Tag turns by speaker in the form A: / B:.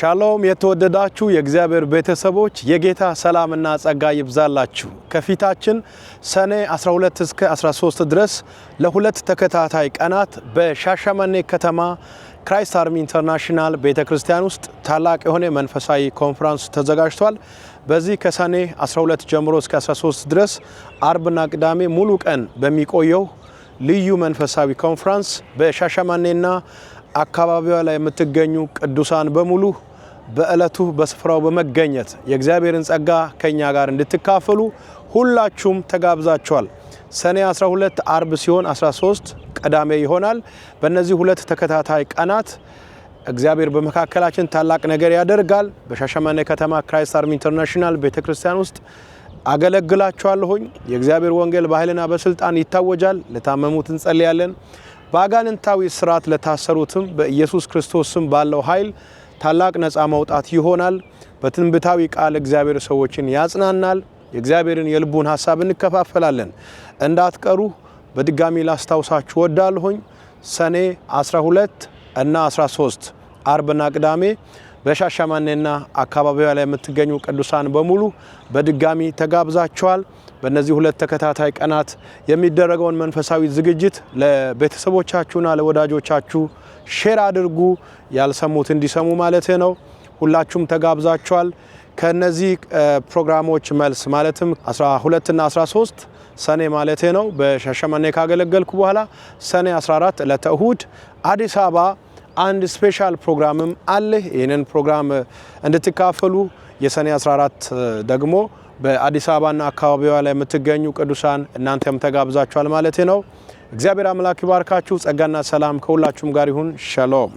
A: ሻሎም የተወደዳችሁ የእግዚአብሔር ቤተሰቦች የጌታ ሰላምና ጸጋ ይብዛላችሁ። ከፊታችን ሰኔ 12 እስከ 13 ድረስ ለሁለት ተከታታይ ቀናት በሻሸመኔ ከተማ ክራይስት አርሚ ኢንተርናሽናል ቤተክርስቲያን ውስጥ ታላቅ የሆነ መንፈሳዊ ኮንፈረንስ ተዘጋጅቷል። በዚህ ከሰኔ 12 ጀምሮ እስከ 13 ድረስ አርብና ቅዳሜ ሙሉ ቀን በሚቆየው ልዩ መንፈሳዊ ኮንፈረንስ በሻሸመኔና አካባቢዋ ላይ የምትገኙ ቅዱሳን በሙሉ በእለቱ በስፍራው በመገኘት የእግዚአብሔርን ጸጋ ከኛ ጋር እንድትካፈሉ ሁላችሁም ተጋብዛችኋል። ሰኔ 12 አርብ ሲሆን 13 ቅዳሜ ይሆናል። በእነዚህ ሁለት ተከታታይ ቀናት እግዚአብሔር በመካከላችን ታላቅ ነገር ያደርጋል። በሻሸመኔ ከተማ ክራይስት አርሚ ኢንተርናሽናል ቤተክርስቲያን ውስጥ አገለግላችኋለሁኝ። የእግዚአብሔር ወንጌል በኃይልና በስልጣን ይታወጃል። ለታመሙት እንጸልያለን። በአጋንንታዊ ስርዓት ለታሰሩትም በኢየሱስ ክርስቶስ ስም ባለው ኃይል ታላቅ ነፃ መውጣት ይሆናል። በትንቢታዊ ቃል እግዚአብሔር ሰዎችን ያጽናናል። የእግዚአብሔርን የልቡን ሐሳብ እንከፋፈላለን። እንዳትቀሩ በድጋሚ ላስታውሳችሁ ወዳለሁኝ። ሰኔ 12 እና 13 አርብና ቅዳሜ በሻሸመኔና አካባቢዋ ላይ የምትገኙ ቅዱሳን በሙሉ በድጋሚ ተጋብዛችኋል። በእነዚህ ሁለት ተከታታይ ቀናት የሚደረገውን መንፈሳዊ ዝግጅት ለቤተሰቦቻችሁና ለወዳጆቻችሁ ሼር አድርጉ። ያልሰሙት እንዲሰሙ ማለት ነው። ሁላችሁም ተጋብዛችኋል። ከነዚህ ፕሮግራሞች መልስ ማለትም 12 እና 13 ሰኔ ማለት ነው በሻሸመኔ ካገለገልኩ በኋላ ሰኔ 14 ዕለተ እሁድ አዲስ አበባ አንድ ስፔሻል ፕሮግራምም አለ። ይህንን ፕሮግራም እንድትካፈሉ የሰኔ 14 ደግሞ በአዲስ አበባና አካባቢዋ ላይ የምትገኙ ቅዱሳን እናንተም ተጋብዛችኋል ማለት ነው። እግዚአብሔር አምላክ ይባርካችሁ። ጸጋና ሰላም ከሁላችሁም ጋር ይሁን። ሻሎም